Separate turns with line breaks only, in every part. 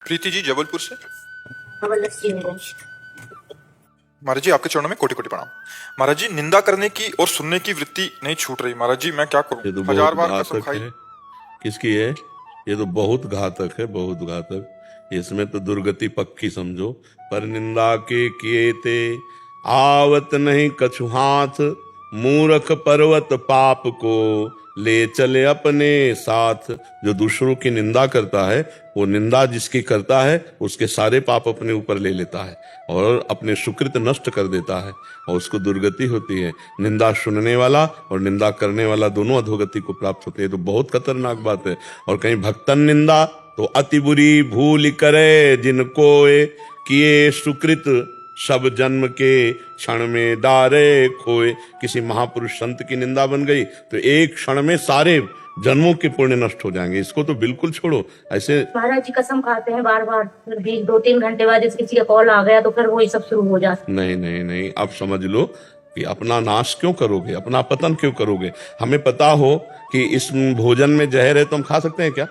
प्रीति जी जबलपुर से।
महाराज
महाराज जी आपके चरणों में कोटि कोटि प्रणाम। महाराज जी निंदा करने की और सुनने की वृत्ति नहीं छूट रही। महाराज जी मैं क्या
ये
करूं?
तो
हजार
बहुत
बार कसम
घातक
खाई।
है। किसकी है? ये तो बहुत घातक है, बहुत घातक। इसमें तो दुर्गति पक्की समझो। पर निंदा के किए ते आवत नहीं कछु हाथ, मूर्ख पर्वत पाप को ले चले अपने साथ। जो दूसरों की निंदा करता है, वो निंदा जिसकी करता है उसके सारे पाप अपने ऊपर ले लेता है और अपने सुकृत नष्ट कर देता है और उसको दुर्गति होती है। निंदा सुनने वाला और निंदा करने वाला दोनों अधोगति को प्राप्त होते हैं। तो बहुत खतरनाक बात है। और कहीं भक्तन निंदा तो अति बुरी भूल करे, जिनको किए सुकृत सब जन्म के क्षण में डारे खोए। किसी महापुरुष संत की निंदा बन गई तो एक क्षण में सारे जन्मों के पुण्य नष्ट हो जाएंगे। इसको तो बिल्कुल छोड़ो। ऐसे
जी कसम खाते हैं बार बार, फिर भी 2-3 घंटे बाद किसी का कॉल आ गया तो फिर वही सब शुरू हो जाता।
नहीं नहीं नहीं, अब समझ लो कि अपना नाश क्यों करोगे, अपना पतन क्यों करोगे। हमें पता हो कि इस भोजन में जहर है तो हम खा सकते हैं क्या?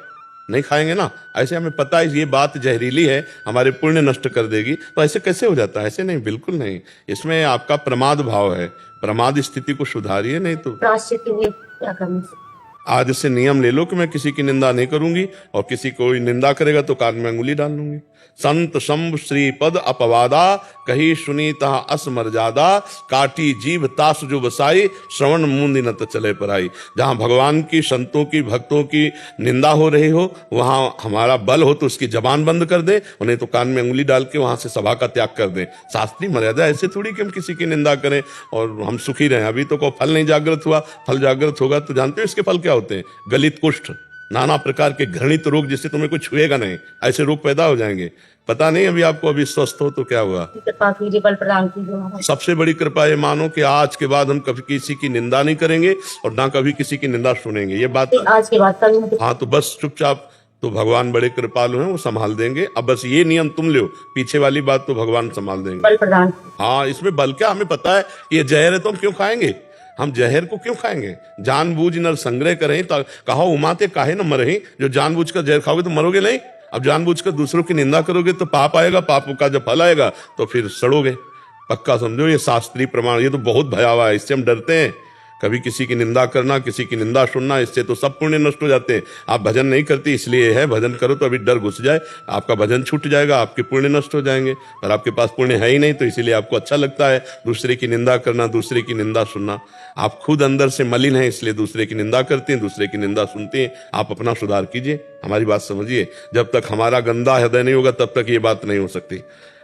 नहीं खाएंगे ना। ऐसे हमें पता है ये बात जहरीली है, हमारे पुण्य नष्ट कर देगी, तो ऐसे कैसे हो जाता है? ऐसे नहीं, बिल्कुल नहीं। इसमें आपका प्रमाद भाव है। प्रमाद स्थिति को सुधारिए, नहीं तो
प्रायश्चित के लिए क्या करना?
आज से नियम ले लो कि मैं किसी की निंदा नहीं करूंगी और किसी को निंदा करेगा तो कान में अंगुली डाल लूंगी। संत शंभ श्री पद अपवादा, कही सुनी तहा अस मर्यादा, काटी जीभ तास जो बसाई, श्रवण मूंदी न चले पराई। जहां भगवान की, संतों की, भक्तों की निंदा हो रही हो, वहां हमारा बल हो तो उसकी जबान बंद कर दे, उन्हें तो कान में अंगुली डाल के वहां से सभा का त्याग कर दे। शास्त्रीय मर्यादा। ऐसे थोड़ी कि हम किसी की निंदा करें और हम सुखी रहें। अभी तो कोई फल नहीं जागृत हुआ, फल जागृत होगा तो जानते हो इसके फल क्या होते हैं? गलित कुष्ठ, नाना प्रकार के घृणित रोग, जिससे तुम्हें कुछ छुएगा नहीं, ऐसे रोग पैदा हो जाएंगे। पता नहीं अभी आपको अभी स्वस्थ हो तो क्या हुआ?
कृपा कीजिए, बल प्रदान कीजिए।
सबसे बड़ी कृपा ये मानो कि आज के बाद हम कभी किसी की निंदा नहीं करेंगे और ना कभी किसी की निंदा सुनेंगे। ये बात
आज के बाद कभी।
हाँ, तो बस चुपचाप। तो भगवान बड़े कृपालु हैं, वो संभाल देंगे। अब बस ये नियम तुम लो, पीछे वाली बात तो भगवान संभाल देंगे।
बल प्रदान।
हाँ, इसमें बल क्या? हमें पता है ये जहर है तो हम क्यों खाएंगे? हम जहर को क्यों खाएंगे? जानबूझ नर संग्रह करें तो कहो उमाते काहे न मरही। जो जानबूझ कर जहर खाओगे तो मरोगे नहीं। अब जानबूझ कर दूसरों की निंदा करोगे तो पाप आएगा, पाप का जब फल आएगा तो फिर सड़ोगे। पक्का समझो, ये शास्त्रीय प्रमाण। ये तो बहुत भयावह है, इससे हम डरते हैं। कभी किसी की निंदा करना, किसी की निंदा सुनना, इससे तो सब पुण्य नष्ट हो जाते हैं। आप भजन नहीं करती इसलिए है, भजन करो तो अभी डर घुस जाए, आपका भजन छूट जाएगा, आपके पुण्य नष्ट हो जाएंगे। पर आपके पास पुण्य है ही नहीं, तो इसीलिए आपको अच्छा लगता है दूसरे की निंदा करना, दूसरे की निंदा सुनना। आप खुद अंदर से मलिन हैं, इसलिए दूसरे की निंदा करते हैं, दूसरे की निंदा सुनते हैं। आप अपना सुधार कीजिए, हमारी बात समझिए। जब तक हमारा गंदा हृदय नहीं होगा तब तक ये बात नहीं हो सकती।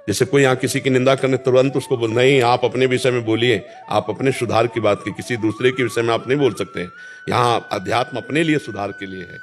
जैसे कोई यहाँ किसी की निंदा करने तुरंत उसको बोल, नहीं, आप अपने विषय में बोलिए, आप अपने सुधार की बात की, किसी दूसरे के विषय में आप नहीं बोल सकते। यहाँ अध्यात्म अपने लिए सुधार के लिए है।